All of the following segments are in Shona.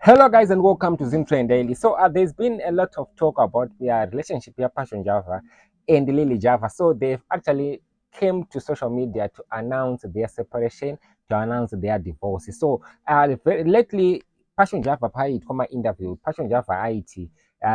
Hello, guys, and welcome to Zim Train Daily. So, there's been a lot of talk about their relationship here, Passion Java and Lily Java. So, they've actually came to social media to announce their separation, to announce their divorce. So, lately, Passion Java pai kama interview, Passion Java IT.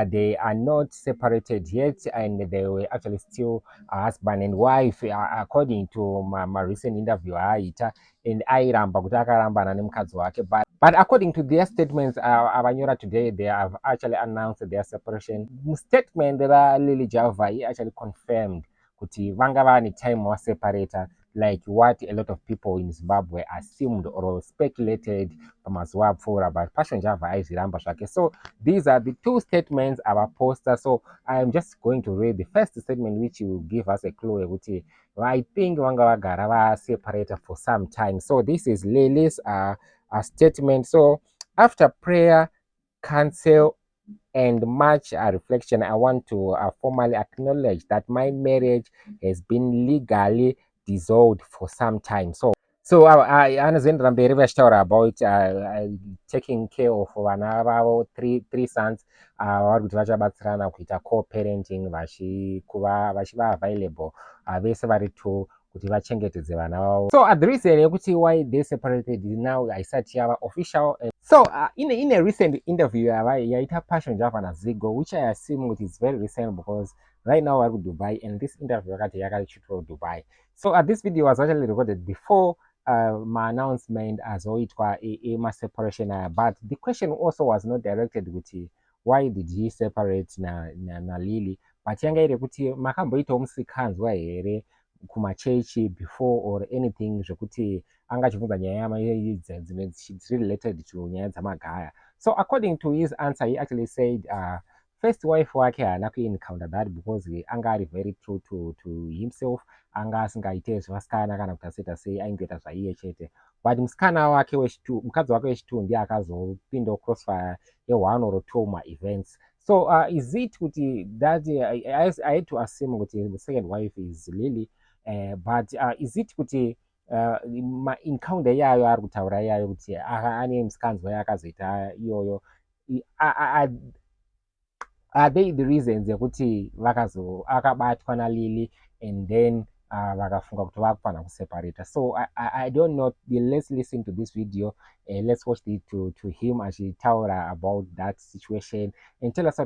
They are not separated yet, and they were actually still husband and wife, according to my recent interview. And airamba kuti akarambana nemukadzi wake, but according to their statements, Abanyora today, they have actually announced their separation. Statement Lily Java he actually confirmed kuti vanga vane time was separator, like what a lot of people in Zimbabwe assumed or speculated pamazuva apfuura, but Passion Java aizviramba zvake. So these are the two statements our poster. So I'm just going to read the first statement, which will give us a clue kuti I think vanga vagara vaseparated for some time. So this is Lily's a statement. So after prayer, counsel, and much reflection, I want to formally acknowledge that my marriage has been legally dissolved for some time. So anozoendera mberi vachitaura about taking care of vana vavo three sons vari kuti vachabatsirana kuita co-parenting vachiva available vese vari two kuti vachengetedze vana vavo. So the reason yekuti why they separated now haisati yava official. So in a recent interview yaita Passion Java naZigo, which I assume is very recent because right now vari kuDubai, and this interview yakati yakachitwa Dubai. So this video was actually recorded before my announcement azoitwa separation, but the question also was not directed kuti why did he separate na Lily, but yanga iri kuti makamboitawo musikanzwa here kumachechi before or anything zvekuti angachibvunza nyaya related to nyaya dzamagaya. So according to his answer, he actually said first wife wake haana kuencounter that because anga ari very true to himself, anga asingaite zvasikana kana kuti asita sei, aingoita zvaiye chete, but musikana wake mukadzi wake wechitu ndiye akazopinda crossfire one or two events. So is it kuti that I had to assume kuti the second wife is Lily, but is it kuti encounter yayo ari kutaura yayo kuti ane musikanzwa yakazoita iyoyo, are they the reasons yekuti akabatwa naLily and then vakafunga kuti vakufana kuseparata? So I don't know. Let's listen to this video. Let's watch it to him achitaura about that situation and tell us.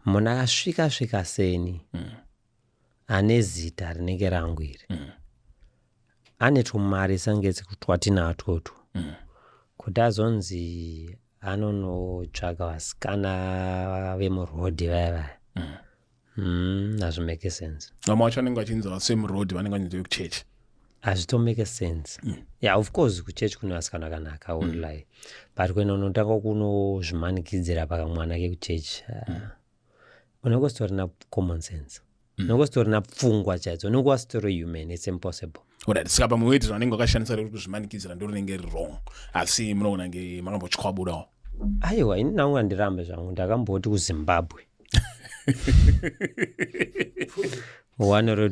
Munhu akasvika seni ane zita rinenge rangu iri ane tumari sange twatinatwotu kuti azonzi anonotsvaka vasikana vemurodhi vaya hazvimake sense. Vamwe vacho vanenge vachinzi vasemurodhi vanenge vachinzi vekuchechi. Hazvitomake sense. Yeah, of course kuchechi kune vasikana vakanaka, won't lie, but kwena unotanga kunozvimanikidzira pakamwana kekuchechi unenge usitorina common sense, unenge usitorina pfungwa chaidzo, unenge usitori human. It's impossible. Alright, saka pamwe vanenge vakashandisa rero kuzvimanikidzira ndo rinenge riri wrong, asi munoona nge makambotywabudawo. Aiwa, ini nangu handirambe zvangu, ndakamboti kuZimbabwe 1 or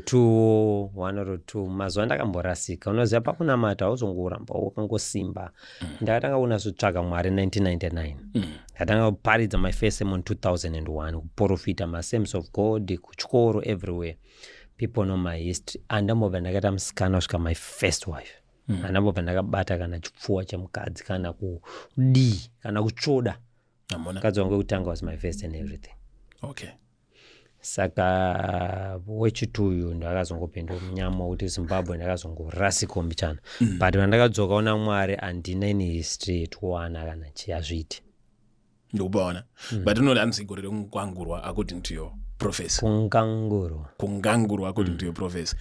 2 mazuva ndakamborasika. Unoziva pakunamata hauzongoramba wakangosimba. Ndakatanga kunazotsvaka Mwari 1999. Ndakatanga kuparidza my first sermon 2001, kuprofita maSaints of God kuchikoro everywhere. People know my history. Andambobva ndakaita musikana kusvika my first wife. Andambobva ndakabata kana chipfuwa chemukadzi kana kudii kana kutsvoda. Mukadzi wangu wekutanga was my first and everything. Okay. Saka wechituyu ndakazongopinda munyama kuti Zimbabwe ndakazongorasika mbichana, but vandakadzokaona Mwari handina any history yekuwana kana chiyazviti ndokubaona. But unoda anzigorere kungangurwa according to your professor. Kungangurwa according to your professor.